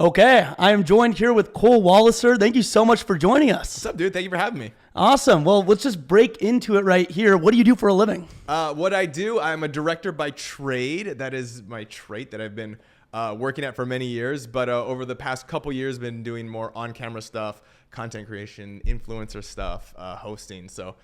Okay, I am joined here with Cole Walliser. Thank you so much for joining us. What's up, dude? Thank you for having me. Awesome. Well, let's just break into it right here. What do you do for a living? What I do, I'm a director by trade. That is my trait that I've been working at for many years. But over the past couple years, been doing more on-camera stuff, content creation, influencer stuff, hosting. So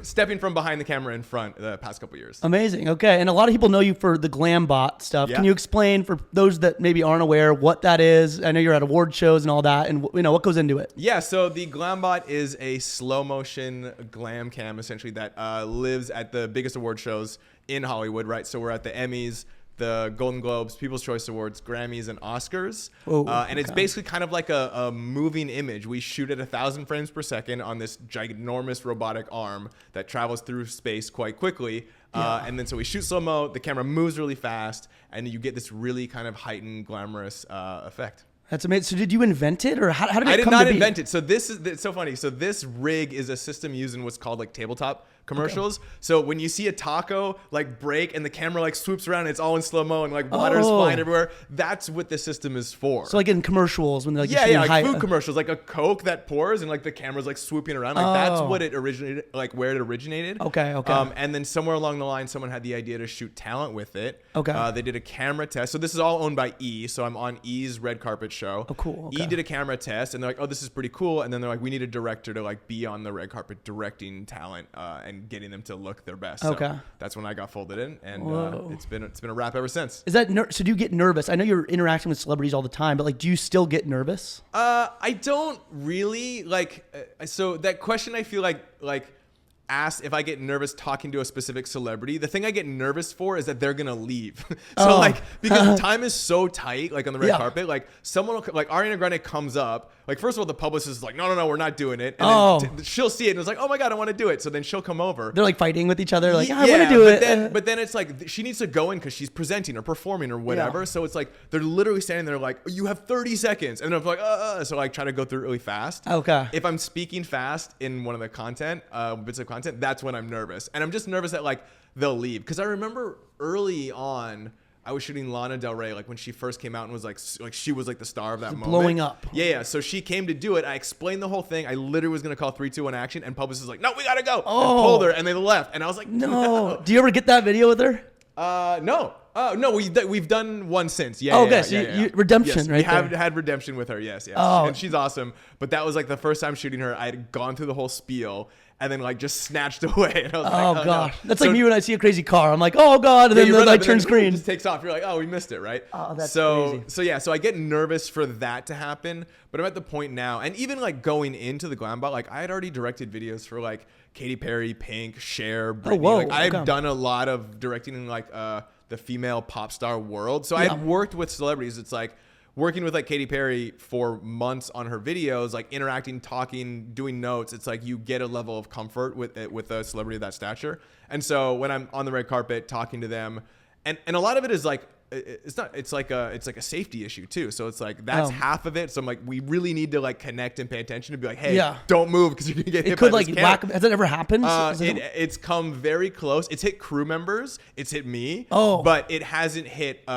stepping from behind the camera in front the past couple years. Amazing. Okay. And a lot of people know you for the GlamBot stuff. Yeah. Can you explain for those that maybe aren't aware what that is? I know you're at award shows and all that, and what goes into it. Yeah, so the GlamBot is a slow motion glam cam essentially that lives at the biggest award shows in Hollywood, right? So we're at the Emmys, the Golden Globes, People's Choice Awards, Grammys, and Oscars. And it's basically kind of like a moving image. We shoot at 1,000 frames per second on this ginormous robotic arm that travels through space quite quickly. And then so we shoot slow-mo, the camera moves really fast, and you get this really kind of heightened, glamorous effect. That's amazing. So did you invent it, or how did it come to be? I did not invent it. So it's so funny. So this rig is a system used in what's called like tabletop commercials. Okay. So when you see a taco like break and the camera like swoops around and it's all in slow-mo and like water is flying everywhere, that's what the system is for. So like in commercials when they're like like food commercials, like a Coke that pours and like the camera's like swooping around. Like that's what it originated, like where it originated. Okay. And then somewhere along the line, someone had the idea to shoot talent with it. Okay. They did a camera test. So this is all owned by E. So I'm on E's red carpet show. Oh, cool. Okay. E did a camera test and they're like, oh, this is pretty cool. And then they're like, we need a director to like be on the red carpet directing talent and getting them to look their best. Okay. So that's when I got folded in, and it's been a wrap ever since. Is that so? Do you get nervous? I know you're interacting with celebrities all the time, but like, do you still get nervous? I don't really like. So that question, I feel like asked if I get nervous talking to a specific celebrity. The thing I get nervous for is that they're gonna leave. So like, because time is so tight, like on the red carpet, like someone will, like Ariana Grande comes up, like first of all the publicist is like, no, we're not doing it, and then she'll see it and it's like, oh my god, I want to do it. So then she'll come over. They're like fighting with each other, like, I want to do it. But then it's like she needs to go in because she's presenting or performing or whatever. Yeah. So it's like they're literally standing there like, you have 30 seconds, and I'm like, so like try to go through really fast. Okay. If I'm speaking fast in one of the bits of content, that's when I'm nervous. And I'm just nervous that like they'll leave. Because I remember early on, I was shooting Lana Del Rey, like when she first came out and was like she was like the star of that moment. Blowing up. Yeah. So she came to do it. I explained the whole thing. I literally was going to call 3, 2, 1 action. And publicist was like, no, we got to go. And pulled her and they left. And I was like, no. Do you ever get that video with her? No. No, we've done one since. Yeah. Okay, so redemption, yes, right? We have had redemption with her. Yes. And she's awesome. But that was like the first time shooting her. I had gone through the whole spiel and then like just snatched away. And I was like, gosh, no. That's like me when I see a crazy car. I'm like, oh god, and then the light turns green. It just takes off. You're like, oh, we missed it, right? Oh, that's crazy. So I get nervous for that to happen. But I'm at the point now, and even like going into the GlamBot, like I had already directed videos for like Katy Perry, Pink, Cher, Britney. I've done a lot of directing in like the female pop star world. So I had worked with celebrities. It's like working with like Katy Perry for months on her videos, like interacting, talking, doing notes. It's like you get a level of comfort with a celebrity of that stature. And so when I'm on the red carpet talking to them, and a lot of it is like, it's like a safety issue too. So it's like that's half of it. So I'm like, we really need to like connect and pay attention to be like, hey, don't move because you're gonna get hit by this camera. Has that ever happened? It's come very close. It's hit crew members. It's hit me. But it hasn't hit.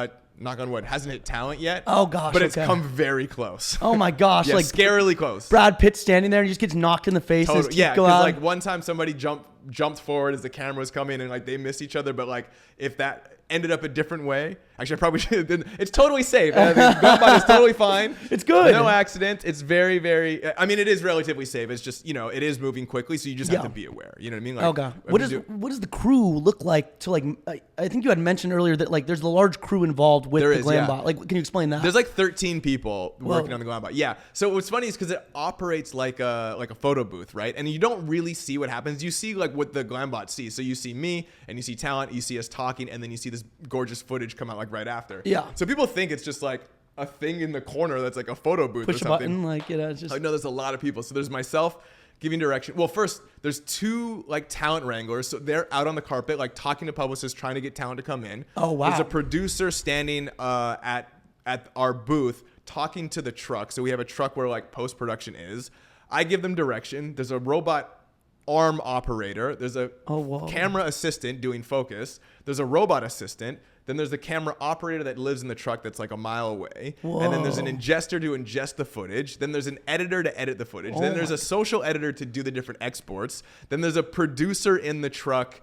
Knock on wood, hasn't hit talent yet. Oh gosh, but it's come very close. Oh my gosh, like scarily close. Brad Pitt standing there and he just gets knocked in the face. Totally. Yeah, because like one time somebody jumped forward as the camera was coming and like they missed each other, but like if that ended up a different way. Actually, I probably should have been. It's totally safe. GlamBot is totally fine. It's good. No accident. It's very, very. I mean, it is relatively safe. It's just it is moving quickly, so you just have to be aware. You know what I mean? Like, okay. What does the crew look like? To like, I think you had mentioned earlier that like there's a large crew involved with the GlamBot. Like, can you explain that? There's like 13 people working on the GlamBot. Yeah. So what's funny is because it operates like a photo booth, right? And you don't really see what happens. You see like what the GlamBot sees. So you see me and you see talent. You see us talking, and then you see this gorgeous footage come out like right after. Yeah. So people think it's just like a thing in the corner that's like a photo booth Push or something. a button, like it's just. I know there's a lot of people. So there's myself giving direction. Well, first there's 2 like talent wranglers. So they're out on the carpet like talking to publicists, trying to get talent to come in. Oh wow. There's a producer standing at our booth talking to the truck. So we have a truck where like post production is. I give them direction. There's a robot arm operator. There's a camera assistant doing focus. There's a robot assistant. Then there's the camera operator that lives in the truck that's like a mile away. Whoa. And then there's an ingester to ingest the footage. Then there's an editor to edit the footage. Then there's a social editor to do the different exports. Then there's a producer in the truck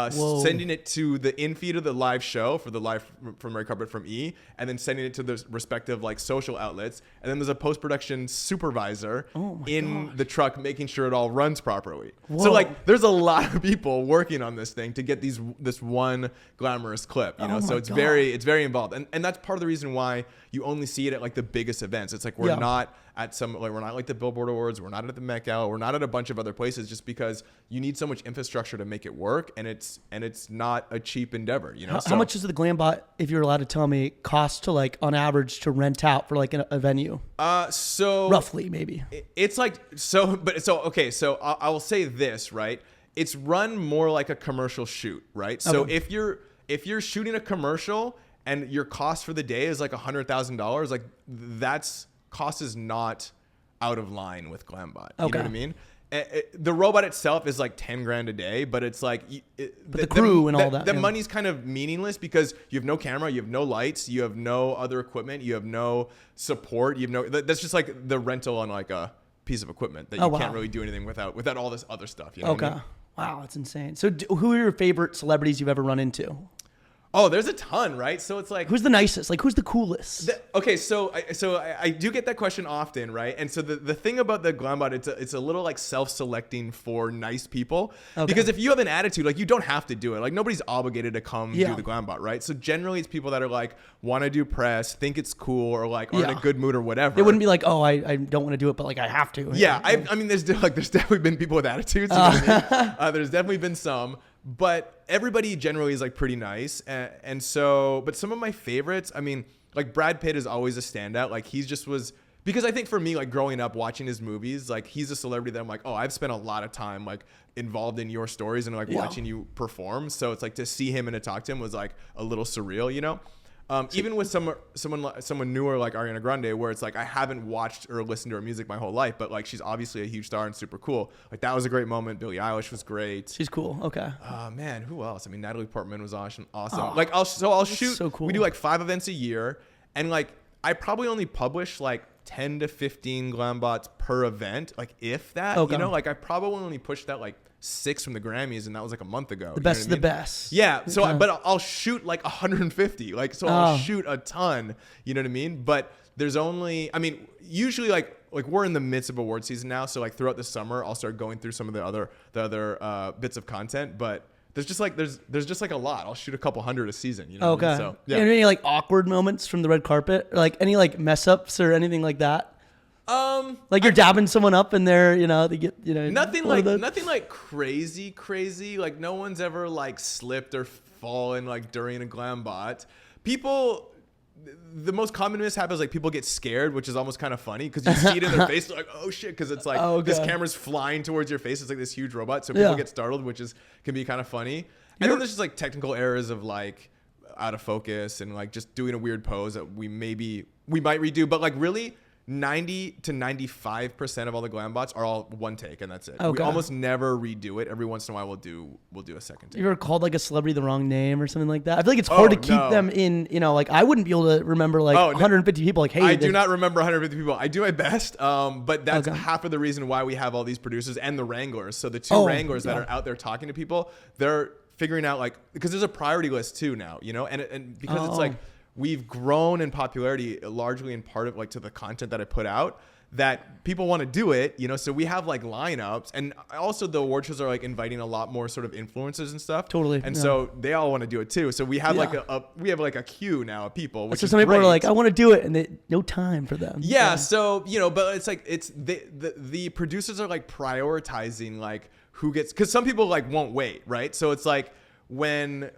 sending it to the in-feed of the live show for the live from Red Carpet from E, and then sending it to the respective like social outlets. And then there's a post-production supervisor the truck making sure it all runs properly. Whoa. So like there's a lot of people working on this thing to get this one glamorous clip, you know? So it's very involved. And that's part of the reason why you only see it at like the biggest events. It's like we're not at we're not like the Billboard Awards, we're not at the Met Gala, we're not at a bunch of other places, just because you need so much infrastructure to make it work, and it's not a cheap endeavor, you know. How much does the GlamBot, if you're allowed to tell me, cost to like on average to rent out for like a venue? So roughly maybe. It's like okay. So I will say this, right? It's run more like a commercial shoot, right? So if you're shooting a commercial and your cost for the day is like $100,000, like that's cost is not out of line with GlamBot. You know what I mean? The robot itself is like 10 grand a day, but it's like the crew and all that. The money's kind of meaningless because you have no camera, you have no lights, you have no other equipment, you have no support, you have that's just like the rental on like a piece of equipment that you can't really do anything without all this other stuff. You know what I mean? Wow, that's insane. So who are your favorite celebrities you've ever run into? Oh, there's a ton, right? So it's like, who's the nicest? Like, who's the coolest? So I do get that question often, right? And so the thing about the GlamBot, it's a little like self-selecting for nice people. Because if you have an attitude, like you don't have to do it. Like nobody's obligated to come do the GlamBot, right? So generally it's people that are like, want to do press, think it's cool, or like are in a good mood or whatever. It wouldn't be like, oh, I don't want to do it, but like I have to. Yeah, I mean, there's definitely been people with attitudes. You know what I mean? There's definitely been some. But everybody generally is like pretty nice. And so, but some of my favorites, I mean, like Brad Pitt is always a standout. Like he just was, because I think for me, like growing up watching his movies, like he's a celebrity that I'm like, oh, I've spent a lot of time like involved in your stories and like watching you perform. So it's like to see him and to talk to him was like a little surreal, you know? Even with someone newer like Ariana Grande, where it's like I haven't watched or listened to her music my whole life, but like she's obviously a huge star and super cool. Like that was a great moment. Billie Eilish was great. She's cool. Okay. Man, who else? I mean, Natalie Portman was awesome. Like I'll shoot. So cool. We do like 5 events a year, and like I probably only publish like 10 to 15 GlamBots per event, like if that. You know, like I probably only pushed that like 6 from the Grammys, and that was like a month ago. The best of the best. Yeah. So, but I'll shoot like 150. Like, so I'll shoot a ton. You know what I mean? But there's only, I mean, usually like we're in the midst of award season now. So like throughout the summer, I'll start going through some of the other bits of content. But there's just like there's just like a lot. I'll shoot a couple hundred a season. You know? Okay. What I mean? So yeah. Any like awkward moments from the red carpet, or like any like mess ups or anything like that? Like you're dabbing someone up and they're, you know, they get, you know, nothing like crazy. Like no one's ever like slipped or fallen like during a GlamBot. People, the most common mishap is like people get scared, which is almost kind of funny because you see it in their face, like, oh shit, because it's like this camera's flying towards your face. It's like this huge robot, so people get startled, which can be kind of funny. And then there's just like technical errors of like out of focus and like just doing a weird pose that we might redo, but like really 90 to 95% of all the GlamBots are all one take, and that's it. We almost never redo it. Every once in a while we'll do a second take. You ever called like a celebrity the wrong name or something like that? I feel like it's hard to keep them in, you know, like I wouldn't be able to remember like 150 people. Like, hey, I do not remember 150 people. I do my best, but that's half of the reason why we have all these producers and the wranglers. So the two wranglers that are out there talking to people, they're figuring out like, because there's a priority list too now, you know, and because it's like, we've grown in popularity largely in part of like to the content that I put out that people want to do it, you know, so we have like lineups, and also the award shows are like inviting a lot more sort of influencers and stuff. Totally. And so they all want to do it too. So we have like a queue now of people, which so is some people great. are like, I want to do it, and no time for them. Yeah. So, you know, but it's like, the producers are like prioritizing like who gets, cause some people like won't wait. Right. So it's like, when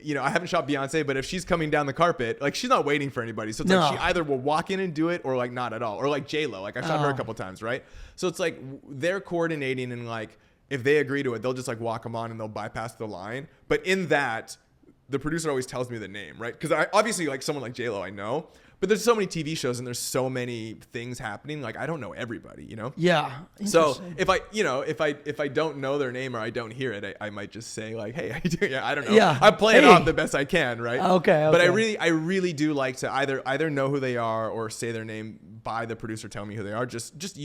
you know, I haven't shot Beyonce, but if she's coming down the carpet, like she's not waiting for anybody. So it's like she either will walk in and do it or like not at all. Or like J-Lo, like I shot her a couple times, right? So it's like they're coordinating, and like if they agree to it, they'll just like walk them on and they'll bypass the line. But in that, the producer always tells me the name, right? Because I obviously like someone like J-Lo I know, But there's so many TV shows and there's so many things happening. Like I don't know everybody, you know? Yeah. So if I don't know their name or I don't hear it, I might just say like, hey, how you doing? Yeah, I don't know. Yeah. I play it off the best I can, right? Okay. But I really do like to either know who they are or say their name by the producer telling me who they are. You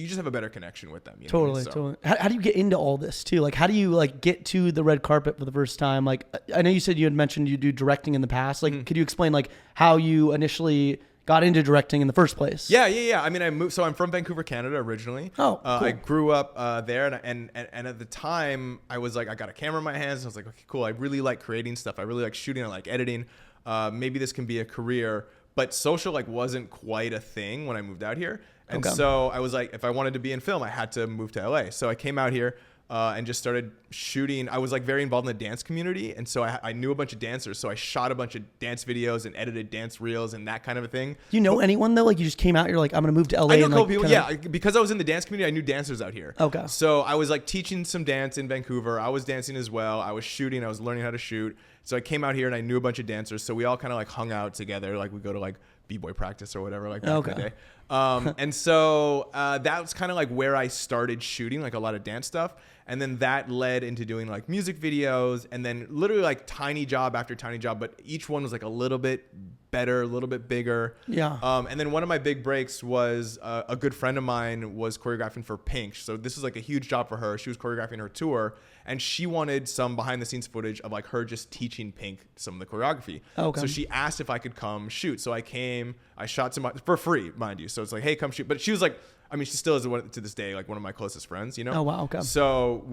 just have a better connection with them. You know? Totally. How do you get into all this too? Like, how do you like get to the red carpet for the first time? Like, I know you said you had mentioned you do directing in the past. Like, could you explain like how you initially got into directing in the first place? Yeah. I mean, I moved. So I'm from Vancouver, Canada originally. Oh, cool. I grew up there, and at the time, I was like, I got a camera in my hands. And I was like, okay, cool. I really like creating stuff. I really like shooting. I like editing. Maybe this can be a career. But social like wasn't quite a thing when I moved out here. And so I was like, if I wanted to be in film, I had to move to LA. So I came out here and just started shooting. I was like very involved in the dance community. And so I knew a bunch of dancers. So I shot a bunch of dance videos and edited dance reels and that kind of a thing. Do you know anyone though? Like you just came out, you're like, I'm going to move to LA. I know a couple people. Yeah. Because I was in the dance community, I knew dancers out here. Okay. So I was like teaching some dance in Vancouver. I was dancing as well. I was shooting. I was learning how to shoot. So I came out here and I knew a bunch of dancers. So we all kind of like hung out together. Like we go to like b-boy practice or whatever like back in the day. And so that was kind of like where I started shooting like a lot of dance stuff. And then that led into doing like music videos and then literally like tiny job after tiny job. But each one was like a little bit better, a little bit bigger. Yeah. And then one of my big breaks was a good friend of mine was choreographing for Pink. So this was like a huge job for her. She was choreographing her tour and she wanted some behind the scenes footage of like her just teaching Pink some of the choreography. Okay. So she asked if I could come shoot. So I came, I shot some for free, mind you. So it's like, hey, come shoot. But she was like, I mean, she still is to this day like one of my closest friends, you know? Oh, wow. Okay. So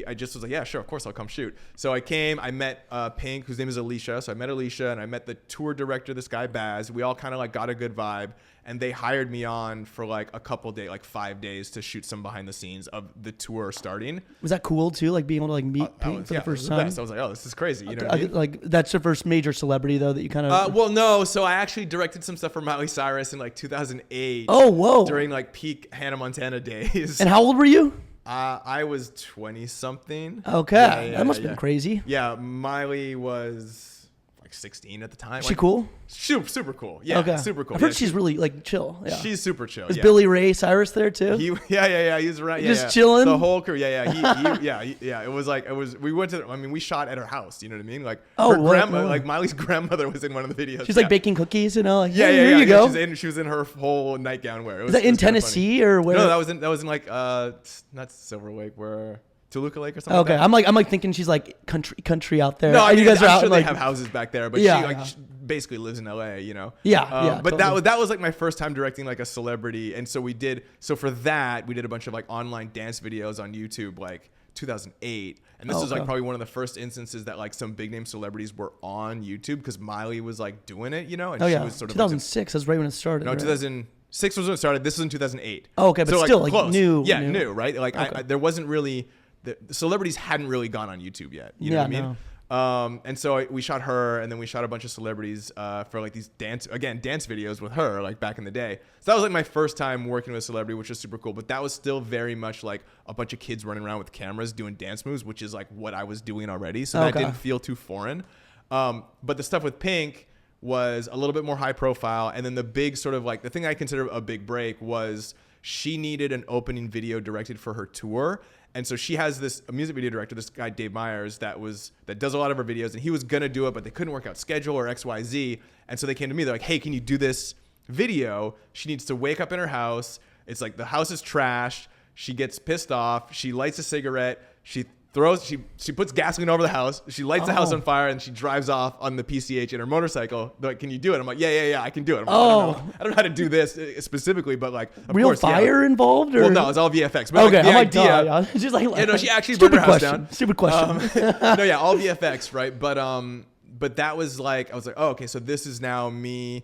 I just was like, yeah, sure, of course I'll come shoot. So I came, I met Pink, whose name is Alicia. So I met Alicia and I met the tour director, this guy Baz. We all kind of like got a good vibe. And they hired me on for like a couple days, like 5 days to shoot some behind the scenes of the tour starting. Was that cool too? Like being able to like meet Pink for the first time? Best. I was like, oh, this is crazy. You know what I mean? Like that's your first major celebrity though that you kind of... well, no. So I actually directed some stuff for Miley Cyrus in like 2008. Oh, whoa. During like peak Hannah Montana days. And how old were you? I was 20 something. Okay. That must have been crazy. Yeah. Miley was like 16 at the time. She cool? Super cool. Yeah. Okay. Super cool. I've heard she's really like chill. Yeah. She's super chill. Is Billy Ray Cyrus there too? Yeah. He was around. Just chilling. The whole crew. Yeah. It was like, we went to, we shot at her house. You know what I mean? Like her grandma, like Miley's grandmother was in one of the videos. She's like baking cookies, you know? Like, yeah. Here you go. She was in her whole nightgown wear. Was that in Tennessee or where? No, that was in like, not Silver Lake, where... Toluca Lake or something. Okay, like I'm like thinking she's like country out there. No, I mean, you guys are I'm out sure like, they have houses back there, but she basically lives in LA, you know. Yeah. But totally. that was like my first time directing like a celebrity, and so for that we did a bunch of like online dance videos on YouTube, like 2008, and this was like probably one of the first instances that like some big name celebrities were on YouTube because Miley was like doing it, you know. And she was sort of 2006. That's right when it started. No, right? 2006 was when it started. This was in 2008. Oh, okay, but so, still like close. New. Yeah, new, right? Like there wasn't really. The celebrities hadn't really gone on YouTube yet. You know what I mean? No. And so we shot her, and then we shot a bunch of celebrities for like these dance videos with her, like back in the day. So that was like my first time working with a celebrity, which was super cool. But that was still very much like a bunch of kids running around with cameras doing dance moves, which is like what I was doing already. So that didn't feel too foreign. But the stuff with Pink was a little bit more high profile. And then the big sort of like the thing I consider a big break was she needed an opening video directed for her tour. And so she has a music video director, this guy Dave Myers, that does a lot of her videos, and he was gonna do it, but they couldn't work out schedule or XYZ. And so they came to me. They're like, "Hey, can you do this video? She needs to wake up in her house. It's like the house is trashed. She gets pissed off. She lights a cigarette. She puts gasoline over the house. She lights the house on fire, and she drives off on the PCH in her motorcycle. They're like, "Can you do it?" I'm like, yeah, I can do it. I'm like, I don't know how to do this specifically, but like, of real course, fire involved? Or? Well, no, it's all VFX. But okay, like, the idea, she's like, no, she actually burned her house down. Stupid question. No, yeah, all VFX, right? But that was like, I was like, oh, okay, so this is now me.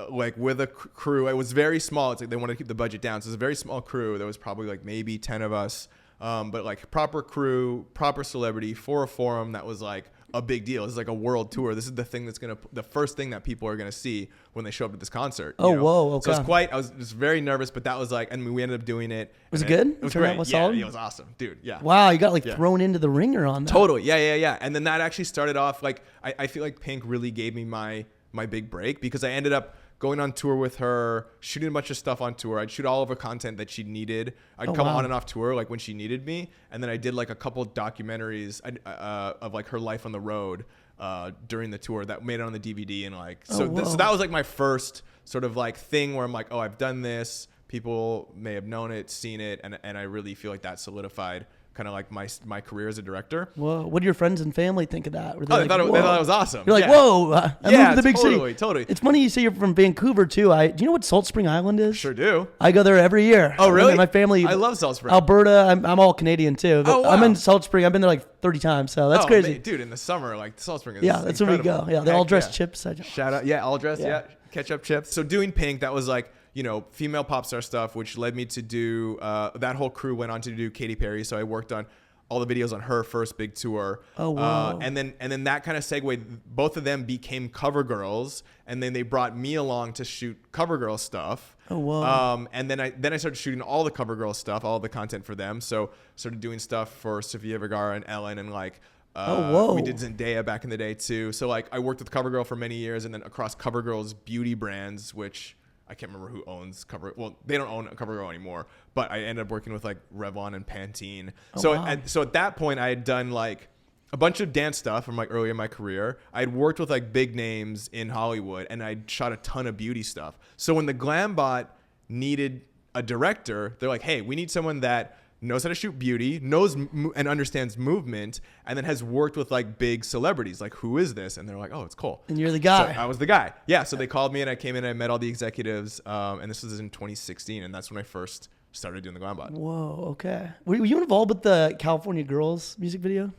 Like with a crew. It was very small. It's like they wanted to keep the budget down, so it's a very small crew. There was probably like maybe 10 of us. But like proper crew, proper celebrity for a forum that was like a big deal. This is like a world tour. This is the thing the first thing that people are gonna see when they show up at this concert. Oh, whoa, okay. So I was just very nervous, but that was like, and we ended up doing it. Was it good? It was great. Yeah, it was awesome, dude. Yeah. Wow, you got like thrown into the ringer on that. Totally. Yeah. And then that actually started off like I feel like Pink really gave me my big break because I ended up going on tour with her, shooting a bunch of stuff on tour. I'd shoot all of her content that she needed. I'd come on and off tour like when she needed me, and then I did like a couple documentaries of like her life on the road during the tour that made it on the DVD, and like so that was like my first sort of like thing where I'm like, oh, I've done this. People may have known it, seen it, and I really feel like that solidified kind of like my career as a director. Whoa, what do your friends and family think of that? They thought it was awesome. You're like, whoa, I moved to the big city. Totally. It's funny you say you're from Vancouver too. Do you know what Salt Spring Island is? Sure do. I go there every year. Oh, really? My family. I love Salt Spring. Alberta. I'm all Canadian too. Oh, wow. I'm in Salt Spring. I've been there like 30 times, so that's crazy. Dude, in the summer, like Salt Spring is that's incredible. where we go. Yeah, they all dress chips. Shout out. Yeah, all dressed. Yeah. Ketchup chips. So doing Pink, that was like, female pop star stuff, which led me to do, that whole crew went on to do Katy Perry. So I worked on all the videos on her first big tour. Oh, wow. And then that kind of segued, both of them became cover girls, and then they brought me along to shoot cover girl stuff. Oh, wow. And then I started shooting all the cover girl stuff, all the content for them. So started doing stuff for Sofia Vergara and Ellen, and like, we did Zendaya back in the day too. So like I worked with CoverGirl for many years, and then across CoverGirl's beauty brands, which I can't remember who owns well, they don't own CoverGirl anymore, but I ended up working with like Revlon and Pantene. So at that point I had done like a bunch of dance stuff from like early in my career. I'd worked with like big names in Hollywood, and I'd shot a ton of beauty stuff. So when the GlamBot needed a director, they're like, hey, we need someone that knows how to shoot beauty, knows and understands movement, and then has worked with like big celebrities. Like, who is this? And they're like, oh, it's Cole. And you're the guy. So I was the guy. Yeah. So they called me, and I came in and I met all the executives. And this was in 2016. And that's when I first started doing the GlamBot. Whoa. Okay. Were you involved with the California Girls music video?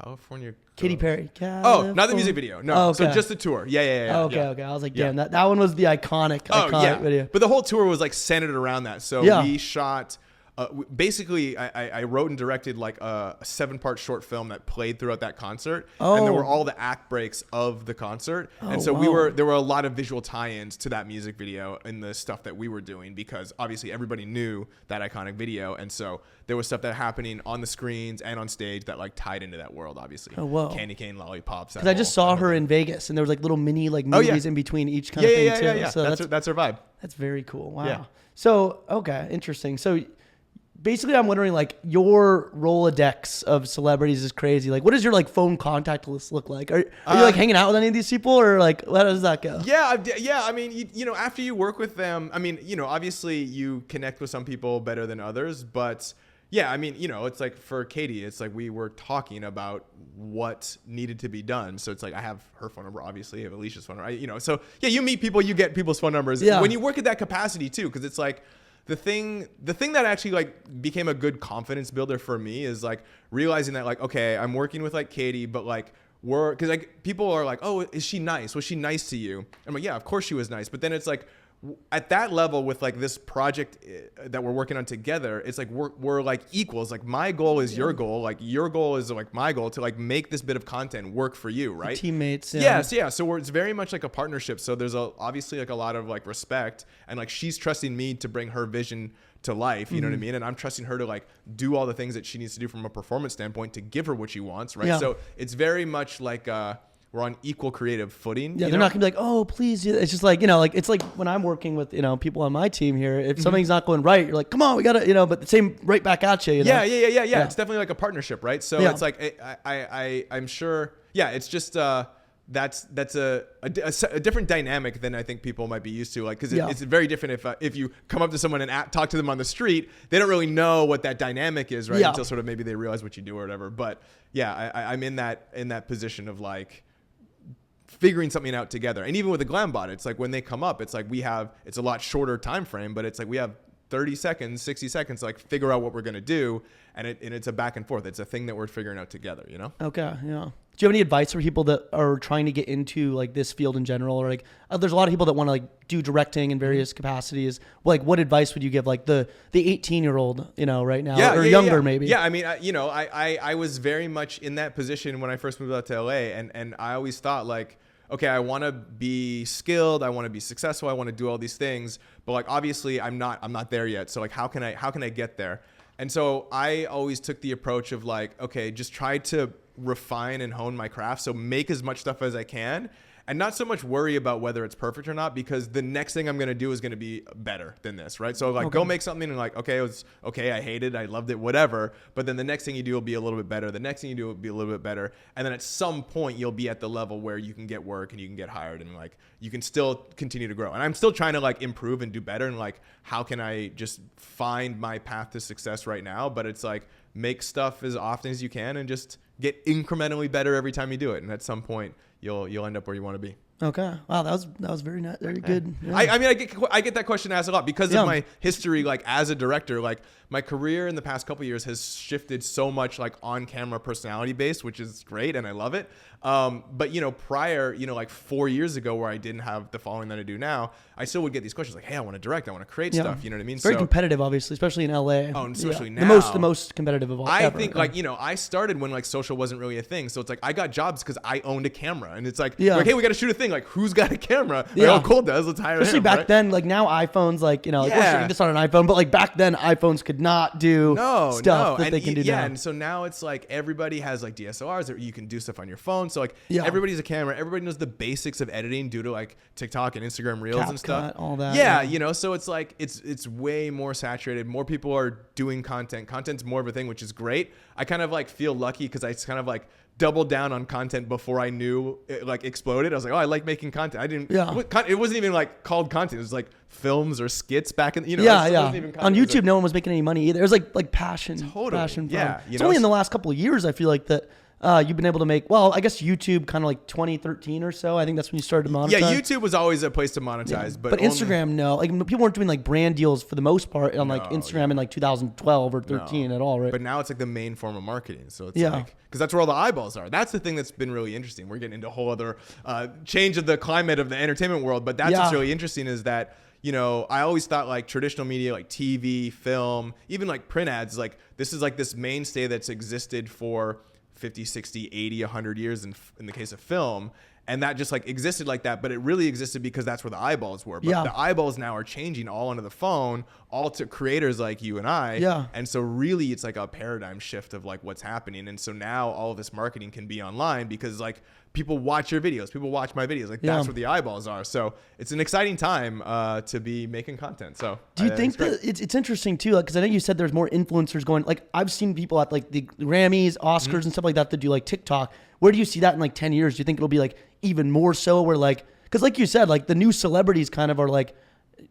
California Girls. Katy Perry. Oh, not the music video. No. Oh, okay. So just the tour. Yeah. Okay. I was like, damn, that one was the iconic video. But the whole tour was like centered around that. So we shot... basically, I wrote and directed like a 7-part short film that played throughout that concert, and there were all the act breaks of the concert, and so there were a lot of visual tie-ins to that music video in the stuff that we were doing, because obviously everybody knew that iconic video, and so there was stuff that happening on the screens and on stage that like tied into that world. Obviously, candy cane lollipops. Because I just saw her in Vegas, and there was like little mini like movies in between each kind of thing too. Yeah. So that's her vibe. That's very cool. Wow. Yeah. So interesting. So basically, I'm wondering, like, your Rolodex of celebrities is crazy. Like, what does your, like, phone contact list look like? Are you, like, hanging out with any of these people, or, like, how does that go? Yeah. I mean, after you work with them, I mean, obviously you connect with some people better than others, but yeah, I mean, it's like for Katie, it's like we were talking about what needed to be done. So it's like I have her phone number, obviously, I have Alicia's phone number, so yeah, you meet people, you get people's phone numbers. Yeah. When you work at that capacity, too, because it's like, the thing that actually like became a good confidence builder for me is like realizing that like, okay, I'm working with like Katie, but like because like people are like, oh, is she nice? Was she nice to you? I'm like, yeah, of course she was nice. But then it's like at that level with like this project that we're working on together, it's like we're like equals. Like my goal is your goal, like your goal is like my goal, to like make this bit of content work for you, right? Teammates. Yeah. So it's very much like a partnership. So there's obviously like a lot of like respect, and like she's trusting me to bring her vision to life, you know what I mean? And I'm trusting her to like do all the things that she needs to do from a performance standpoint to give her what she wants, right? Yeah. So it's very much like we're on equal creative footing. Yeah, they're not gonna be like, oh, please. It's just like, like, it's like when I'm working with, people on my team here, if something's not going right, you're like, come on, we gotta, but the same right back at you. Yeah. It's definitely like a partnership, right? So it's like, I'm sure, it's just, that's a different dynamic than I think people might be used to. Like, cause it's very different if you come up to someone and talk to them on the street, they don't really know what that dynamic is, right? Yeah. Until sort of maybe they realize what you do or whatever. But yeah, I'm in that position of like, figuring something out together. And even with the GlamBot, it's like when they come up, it's like it's a lot shorter time frame, but it's like we have 30 seconds, 60 seconds to like figure out what we're going to do. And it's a back and forth. It's a thing that we're figuring out together, Okay. Yeah. Do you have any advice for people that are trying to get into like this field in general, or like there's a lot of people that want to like do directing in various capacities. Like, what advice would you give like the 18-year-old, right now, or younger maybe? Yeah. I mean, I was very much in that position when I first moved out to LA, and I always thought like, okay, I want to be skilled, I want to be successful, I want to do all these things, but like obviously I'm not there yet. So like how can I get there? And so I always took the approach of like, okay, just try to refine and hone my craft. So make as much stuff as I can, and not so much worry about whether it's perfect or not, because the next thing I'm going to do is going to be better than this, right? So like go make something and like, okay, it was okay, I hated it, I loved it, whatever. But then the next thing you do will be a little bit better. The next thing you do will be a little bit better. And then at some point you'll be at the level where you can get work and you can get hired and like you can still continue to grow. And I'm still trying to like improve and do better. And like, how can I just find my path to success right now? But it's like, make stuff as often as you can and just get incrementally better every time you do it. And at some point you'll end up where you want to be. Okay. Wow. That was very good. Yeah. I mean, I get that question asked a lot because of my history, like as a director. Like my career in the past couple of years has shifted so much like on camera personality based, which is great and I love it. But prior, like 4 years ago, where I didn't have the following that I do now, I still would get these questions like, "Hey, I want to direct, I want to create stuff." You know what I mean? It's very competitive, obviously, especially in LA. Oh, and especially now, the most competitive of all. I think I started when like social wasn't really a thing, so it's like I got jobs because I owned a camera, and it's like, hey, we got to shoot a thing. Like, who's got a camera? Like, oh, Cole does. Let's hire him. Especially back then, like now iPhones, like we're shooting this on an iPhone, but like back then iPhones could not do stuff that they can do now. Yeah, and so now it's like everybody has like DSLRs that you can do stuff on your phone. So like everybody's a camera. Everybody knows the basics of editing due to like TikTok and Instagram Reels and stuff. All that. Yeah, so it's like it's way more saturated. More people are doing content. Content's more of a thing, which is great. I kind of like feel lucky because I kind of like doubled down on content before I knew it like exploded. I was like, oh, I like making content. I didn't. Yeah. It wasn't even like called content. It was like films or skits back in. It wasn't even on YouTube, no one was making any money either. It was like passion. Totally. Passion. Yeah. It's only in the last couple of years I feel like that. You've been able to make, I guess YouTube kind of like 2013 or so. I think that's when you started to monetize. Yeah, YouTube was always a place to monetize. But Instagram, no. Like people weren't doing like brand deals for the most part on like Instagram in like 2012 or 13 at all, right? But now it's like the main form of marketing. So it's like, because that's where all the eyeballs are. That's the thing that's been really interesting. We're getting into a whole other change of the climate of the entertainment world. But that's what's really interesting is that, I always thought like traditional media, like TV, film, even like print ads, like this is like this mainstay that's existed for 50, 60, 80, 100 years in the case of film. And that just like existed like that, but it really existed because that's where the eyeballs were. But the eyeballs now are changing all onto the phone, all to creators like you and I. Yeah. And so really it's like a paradigm shift of like what's happening. And so now all of this marketing can be online because like people watch your videos, people watch my videos. Like that's where the eyeballs are. So it's an exciting time to be making content. So do you think that it's interesting too? Like, cause I know you said there's more influencers going, like I've seen people at like the Grammys, Oscars and stuff like that do like TikTok. Where do you see that in like 10 years? Do you think it'll be like even more so where like, cause like you said, like the new celebrities kind of are like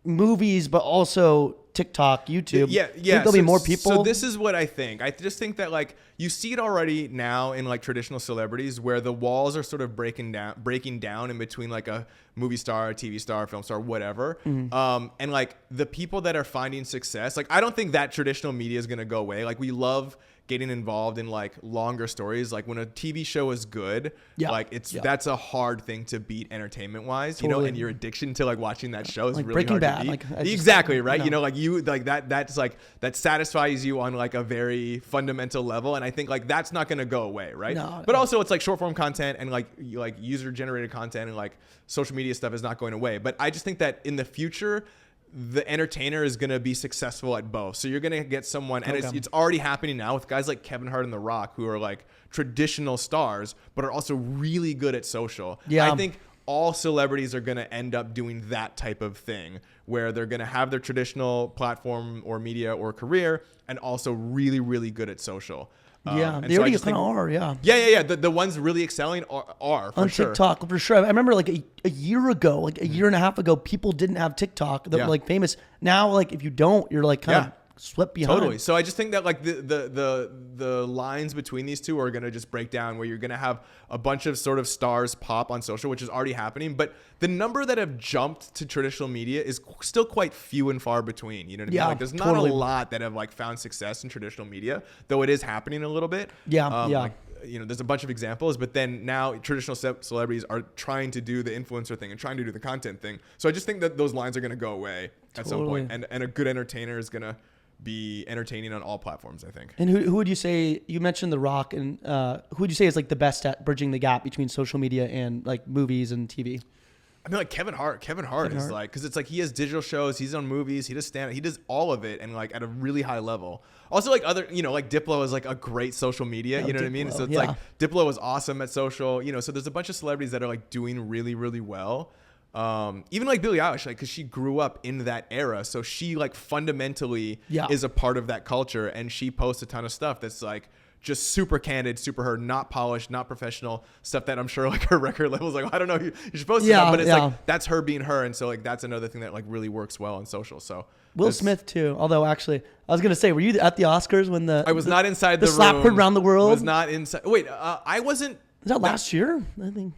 movies, but also TikTok, YouTube. Yeah. Think there'll be more people. So this is what I think. I just think that like you see it already now in like traditional celebrities where the walls are sort of breaking down in between like a movie star, a TV star, film star, whatever. And like the people that are finding success, like I don't think that traditional media is going to go away. Like we love getting involved in like longer stories. Like when a TV show is good, that's a hard thing to beat entertainment wise, and your addiction to like watching that show is like really Breaking hard Bad, to beat. like, Exactly. Right. Like you like that's like that satisfies you on like a very fundamental level. And I think like that's not going to go away. Right. But also it's like short form content and like user generated content and like social media stuff is not going away. But I just think that in the future, the entertainer is going to be successful at both. So you're going to get someone, and it's already happening now with guys like Kevin Hart and The Rock, who are like traditional stars, but are also really good at social. Yeah. I think all celebrities are going to end up doing that type of thing where they're going to have their traditional platform or media or career and also really, really good at social. They already kind of are, Yeah. The ones really excelling are for on sure. TikTok, for sure. I remember like a year ago, like a year and a half ago, people didn't have TikTok that were like famous. Now, like if you don't, you're like kind of swept behind. Totally. So I just think that like the lines between these two are going to just break down where you're going to have a bunch of sort of stars pop on social, which is already happening. But the number that have jumped to traditional media is still quite few and far between. You know what I mean? Like there's not a lot that have like found success in traditional media, though it is happening a little bit. Like, there's a bunch of examples, but then now traditional celebrities are trying to do the influencer thing and trying to do the content thing. So I just think that those lines are going to go away at some point. And a good entertainer is going to be entertaining on all platforms, I think. And who would you say, you mentioned The Rock, and who would you say is like the best at bridging the gap between social media and like movies and TV? I mean, like Kevin Hart is like, because it's like he has digital shows, he's on movies, he does stand-up, he does all of it, and like at a really high level. Also, like other, you know, like Diplo is like a great social media, you know what I mean? So it's like Diplo is awesome at social, you know. So there's a bunch of celebrities that are like doing really, really well. Even like Billie Eilish, like, because she grew up in that era, so she like fundamentally is a part of that culture, and she posts a ton of stuff that's like just super candid, super her, not polished, not professional stuff that I'm sure like her record label's like, I don't know, you should post it, but it's like that's her being her, and so like that's another thing that like really works well on social. So Will Smith too, although actually I was gonna say, were you at the Oscars when I was not inside the room. slap heard around the world? Was not inside. Wait, I wasn't. Was that last year? I think.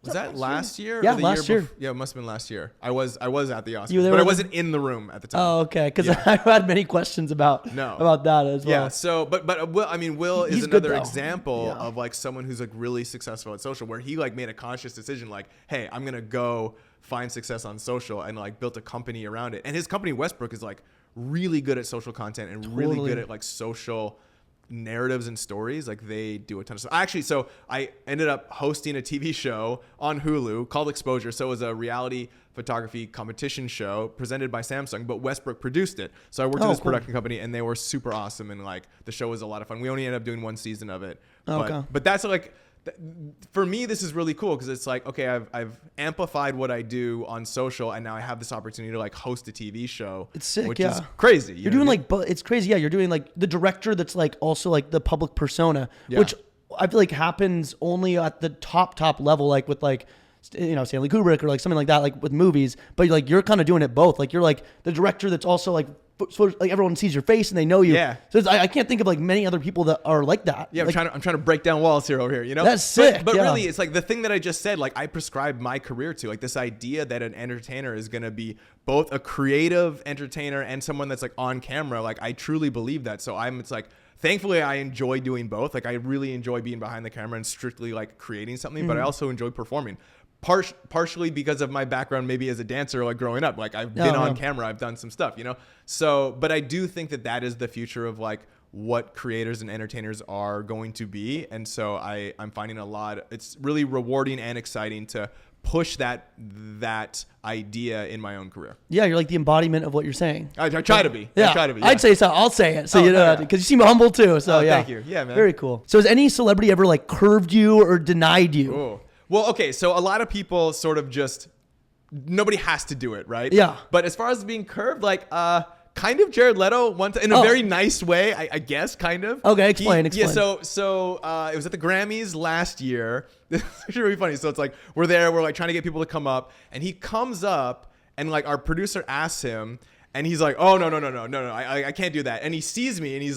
Was that last year? Yeah, last year. Yeah, it must have been last year. I was at the Oscars, but I wasn't in the room at the time. Oh, okay. Because I had many questions about that as well. Yeah. So, but Will, I mean, Will is another example of like someone who's like really successful at social, where he like made a conscious decision, like, hey, I'm gonna go find success on social, and like built a company around it. And his company Westbrook is like really good at social content and really good at like social narratives and stories. Like they do a ton of stuff. Actually, so I ended up hosting a TV show on Hulu called Exposure. So it was a reality photography competition show presented by Samsung, but Westbrook produced it. So I worked at this production company, and they were super awesome, and like the show was a lot of fun. We only ended up doing one season of it, but that's like, for me, this is really cool because it's like, okay, I've amplified what I do on social, and now I have this opportunity to like host a TV show. It's sick, which is crazy. You're doing like, but it's crazy. Yeah, you're doing like the director that's like also like the public persona, which I feel like happens only at the top level, like with like, you know, Stanley Kubrick or like something like that, like with movies. But like you're kind of doing it both. Like you're like the director that's also like everyone sees your face and they know you. Yeah. So I can't think of like many other people that are like that. Yeah, like, I'm trying to break down walls here over here. You know, that's sick. But really, it's like the thing that I just said. Like I prescribe my career to, like this idea that an entertainer is going to be both a creative entertainer and someone that's like on camera. Like I truly believe that. So it's like, thankfully I enjoy doing both. Like I really enjoy being behind the camera and strictly like creating something, but I also enjoy performing. Partially because of my background, maybe as a dancer, like growing up, like I've been on camera, I've done some stuff, you know? So, but I do think that is the future of like what creators and entertainers are going to be. And so I'm finding it's really rewarding and exciting to push that idea in my own career. Yeah, you're like the embodiment of what you're saying. I try to be. Yeah. I try to be. I'd say so. I'll say it. So you know, because you seem humble too. So thank you. Yeah, man. Very cool. So has any celebrity ever like curved you or denied you? Ooh. Well, okay, so a lot of people sort of just, nobody has to do it, right? Yeah. But as far as being curved, like, kind of Jared Leto in a very nice way, I guess, kind of. Okay, explain. Yeah, so it was at the Grammys last year. This is actually really funny. So it's like, we're like trying to get people to come up, and he comes up, and like our producer asks him, and he's like, oh, no, I can't do that. And he sees me, and he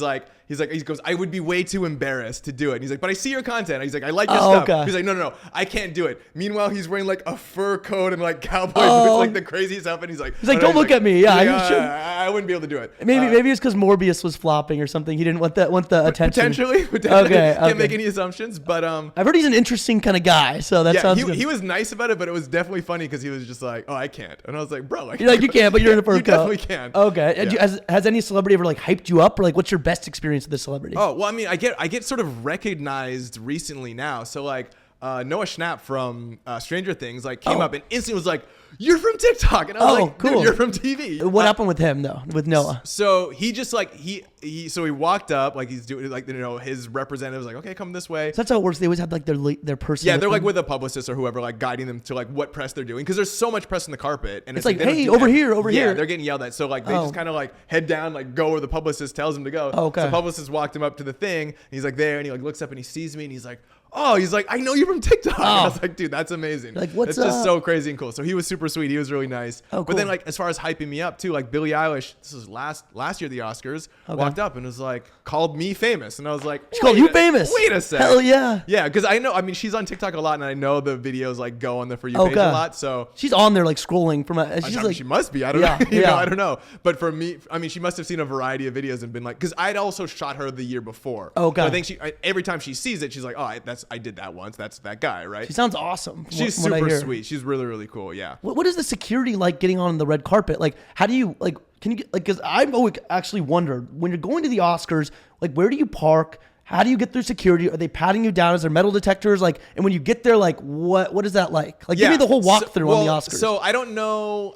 goes, I would be way too embarrassed to do it. And he's like, but I see your content. And he's like, I like your stuff. Okay. He's like, no, I can't do it. Meanwhile, he's wearing like a fur coat and like cowboy boots, like the craziest outfit. He's like, don't look at me. Yeah, I wouldn't be able to do it. Maybe it's because Morbius was flopping or something. He didn't want the attention. Potentially. Okay. Can't make any assumptions, but I've heard he's an interesting kind of guy. So that sounds good. He was nice about it, but it was definitely funny because he was just like, oh, I can't. And I was like, bro, like, you're like, you can't, but you're in a fur coat. You definitely can. Okay. Yeah. Has any celebrity ever like hyped you up, or like what's your best experience with this celebrity? Oh, well, I mean, I get sort of recognized recently now. So like Noah Schnapp from Stranger Things like came up and instantly was like, you're from TikTok. And I was like, cool. Dude, you're from TV. What happened with him though, with Noah? So he just like, he walked up, like he's doing like, you know, his representative was like, okay, come this way. So that's how it works. They always have like their person. Yeah, they're like with a publicist or whoever, like guiding them to like what press they're doing. Cause there's so much press on the carpet. And it's like, hey, over here. Yeah, they're getting yelled at. So like they just kind of like head down, like go where the publicist tells them to go. Okay. So the publicist walked him up to the thing. And he's like there, and he like looks up and he sees me, and he's like, oh, he's like, I know you from TikTok. And I was like, dude, that's amazing. Like, what's It's just so crazy and cool. So he was super sweet. He was really nice. Oh, cool. But then like, as far as hyping me up too, like Billie Eilish, this was last year at the Oscars, walked up and was like, called me famous. And I was like, she called you famous? Wait a sec. Hell yeah. Yeah, because I mean, she's on TikTok a lot, and I know the videos like go on the For You page a lot. So she's on there like scrolling from she must be. I don't know. You know, I don't know. But for me, I mean, she must have seen a variety of videos and been like, because I'd also shot her the year before. Okay. So I think every time she sees it, she's like, oh, I did that once. That's that guy, right? She sounds awesome. She's super sweet. She's really, really cool. Yeah. What is the security like getting on the red carpet? Like, how do you like? Can you get like? Because I've always actually wondered when you're going to the Oscars, like, where do you park? How do you get through security? Are they patting you down? Is there metal detectors? Like, and when you get there, like, what is that like? Like, give me the whole walkthrough on the Oscars. So I don't know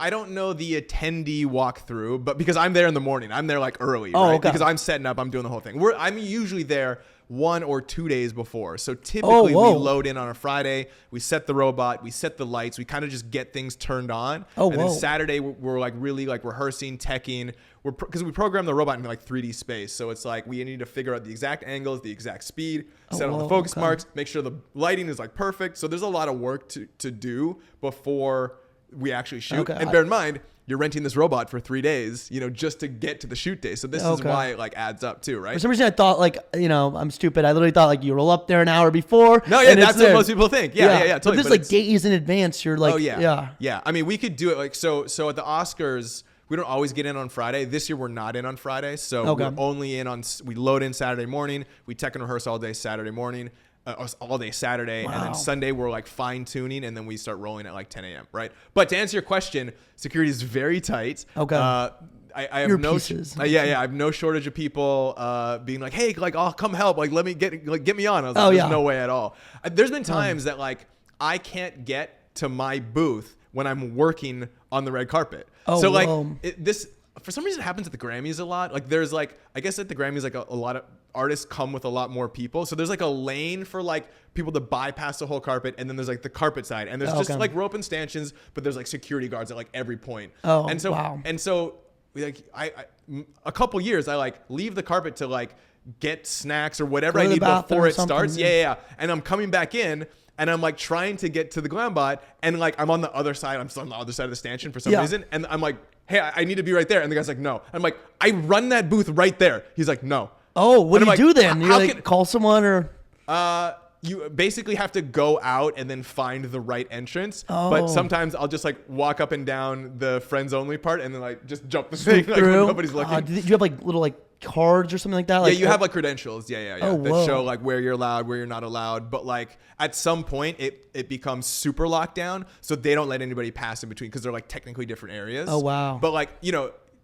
the attendee walkthrough, but because I'm there in the morning, I'm there like early, right? Okay. Because I'm setting up, I'm doing the whole thing. I'm usually there 1 or 2 days before. So typically we load in on a Friday, we set the robot, we set the lights, we kind of just get things turned on. And then Saturday we're like really like rehearsing, teching. Because we program the robot in like 3D space. So it's like we need to figure out the exact angles, the exact speed, set all the focus marks, make sure the lighting is like perfect. So there's a lot of work to do before we actually shoot. And bear in mind, you're renting this robot for 3 days, just to get to the shoot day. So this is why it like adds up too, right? For some reason I thought like, I'm stupid. I literally thought like you roll up there an hour before. No, yeah, that's what most people think. Yeah. Totally. But this like days in advance, you're like, yeah. I mean, we could do it like, so at the Oscars, we don't always get in on Friday. This year, we're not in on Friday. So we're only in on, we load in Saturday morning. We tech and rehearse all day Saturday morning. All day Saturday, and then Sunday we're like fine tuning, and then we start rolling at like 10 a.m. Right? But to answer your question, security is very tight. Okay. I have I have no shortage of people being like, hey, like I'll come help, like let me get me on. I was like, there's no way at all. There's been times that like I can't get to my booth when I'm working on the red carpet. So like this. For some reason, it happens at the Grammys a lot. Like there's like, I guess at the Grammys, like a lot of artists come with a lot more people. So there's like a lane for like people to bypass the whole carpet. And then there's like the carpet side. And there's just like rope and stanchions, but there's like security guards at like every point. And so we like, a couple years, I like leave the carpet to like get snacks or whatever I need before it starts. Yeah. And I'm coming back in. And I'm like trying to get to the GlamBot, and like I'm on the other side. I'm still on the other side of the stanchion for some reason. And I'm like, hey, I need to be right there. And the guy's like, no. I'm like, I run that booth right there. He's like, no. Oh, what do you do then? You like call someone or? You basically have to go out and then find the right entrance. But sometimes I'll just like walk up and down the friends only part and then like just jump the thing like when nobody's looking. Do you have like little like cards or something like that? Like, you have like credentials. That show like where you're allowed, where you're not allowed. But like at some point it becomes super lockdown. So they don't let anybody pass in between because they're like technically different areas. Oh, wow. But like,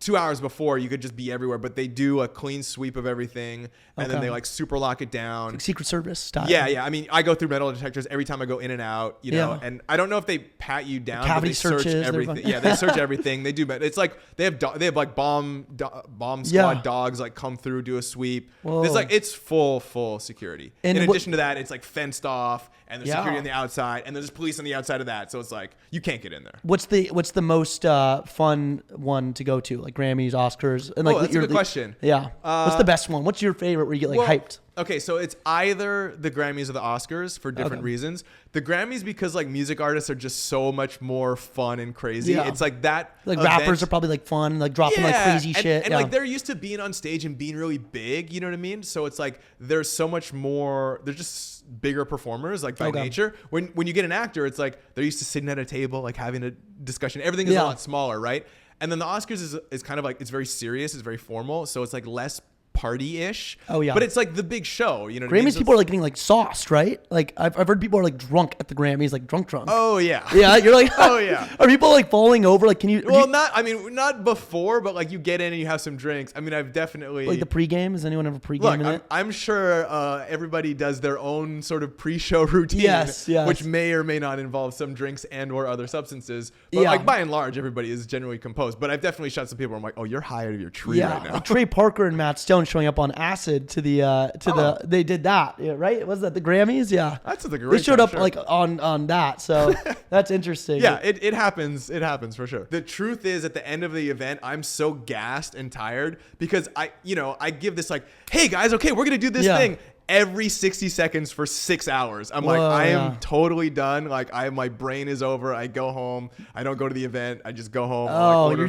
2 hours before you could just be everywhere, but they do a clean sweep of everything and then they like super lock it down. Like Secret Service style. Yeah. I mean, I go through metal detectors every time I go in and out, and I don't know if they pat you down, cavity but they search searches, everything. Yeah, they search everything. They do, but it's like they have like bomb squad dogs like come through, do a sweep. It's like it's full security. And in addition to that, it's like fenced off and there's security on the outside and there's police on the outside of that. So it's like you can't get in there. What's the most fun one to go to? Like Grammys, Oscars, and like that's a good question. Yeah. What's the best one? What's your favorite where you get like hyped? Okay, so it's either the Grammys or the Oscars for different reasons. The Grammys because like music artists are just so much more fun and crazy. Yeah. It's like that. Like rappers are probably like fun, like dropping like crazy shit. And like they're used to being on stage and being really big. You know what I mean? So it's like there's so much more. They're just bigger performers like by nature. When you get an actor, it's like they're used to sitting at a table, like having a discussion. Everything is a lot smaller, right? And then the Oscars is kind of like it's very serious, it's very formal, so it's like less party-ish. Oh yeah. But it's like the big show, you know what I mean? People are like getting like sauced, right? Like I've heard people are like drunk at the Grammys, like drunk. Oh yeah. Yeah, you're like oh yeah. Are people like falling over? Like can you not before, but like you get in and you have some drinks. I mean, I've definitely like the pregame. Does anyone ever pregame in it? I'm sure everybody does their own sort of pre-show routine, yes. which may or may not involve some drinks and or other substances. But like by and large, everybody is generally composed. But I've definitely shot some people where I'm like, oh, you're high out of your tree right now. Like Trey Parker and Matt Stone showing up on acid to the they did that, right? Was that the Grammys? Yeah, that's the great. They showed up like on that, so that's interesting. Yeah, it happens. It happens for sure. The truth is, at the end of the event, I'm so gassed and tired because I give this like, hey guys, okay, we're gonna do this thing every 60 seconds for 6 hours. I'm like, I am totally done. Like my brain is over. I go home. I don't go to the event. I just go home. I'll go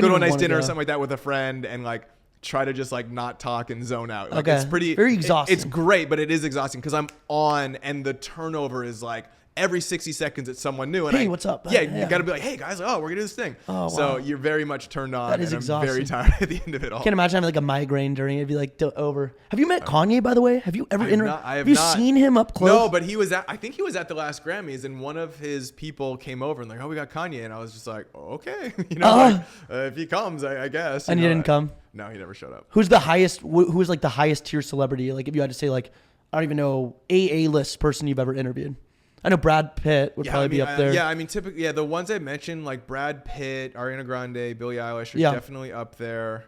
to a nice dinner or something like that with a friend and like try to just like not talk and zone out. Like it's very exhausting. It's great, but it is exhausting because I'm on and the turnover is like every 60 seconds it's someone new. And hey, what's up? Yeah, you got to be like, hey guys, we're gonna do this thing. Oh, so wow. You're very much turned on. That is and exhausting. I'm very tired at the end of it all. I can't imagine having like a migraine during it. It'd be like over. Have you met Kanye, by the way? Have you ever have you seen him up close? No, but I think he was at the last Grammys, and one of his people came over and like, oh, we got Kanye, and I was just like, oh, okay, if he comes, I guess. And he didn't come. No, he never showed up. Who's the highest? Who's like the highest tier celebrity? Like if you had to say like, I don't even know A-list person you've ever interviewed. I know Brad Pitt would probably be up there. I mean, typically, the ones I mentioned, like Brad Pitt, Ariana Grande, Billie Eilish, are definitely up there.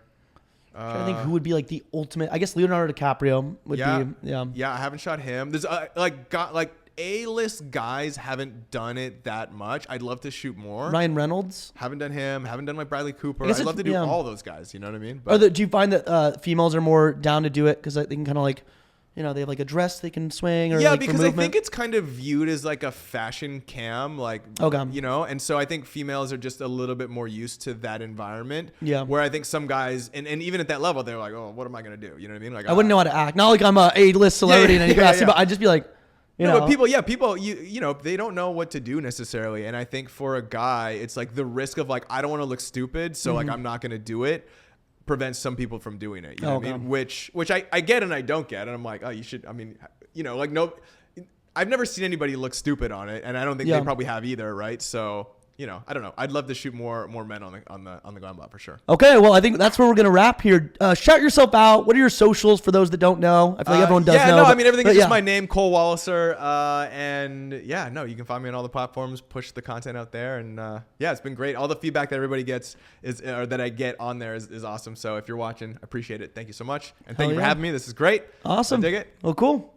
I think who would be like the ultimate. I guess Leonardo DiCaprio would be. Yeah, I haven't shot him. There's like A-list guys haven't done it that much. I'd love to shoot more. Ryan Reynolds. Haven't done him. Haven't done like Bradley Cooper. I'd love to do all those guys. You know what I mean? But do you find that females are more down to do it because they can kind of like, they have like a dress they can swing? Or because I think it's kind of viewed as like a fashion cam, like, and so I think females are just a little bit more used to that environment. Yeah. Where I think some guys, and even at that level, they're like, oh, what am I going to do? You know what I mean? Like, I wouldn't know how to act. Not like I'm a A-list celebrity and you ask me, but I'd just be like, but people, they don't know what to do necessarily. And I think for a guy, it's like the risk of like, I don't want to look stupid, so like I'm not going to do it, prevents some people from doing it. You know what I mean? Which I get and I don't get. And I'm like, oh, you should, I mean, I've never seen anybody look stupid on it, and I don't think they probably have either, right? So, I don't know. I'd love to shoot more men on the GlamBot for sure. Okay, well, I think that's where we're gonna wrap here. Shout yourself out. What are your socials for those that don't know? I feel like everyone does know. Yeah, no, I mean everything is just my name, Cole Walliser, and you can find me on all the platforms. Push the content out there, and it's been great. All the feedback that everybody gets that I get on there is awesome. So if you're watching, I appreciate it. Thank you so much, and thank you for having me. This is great. Awesome. I dig it. Well, cool.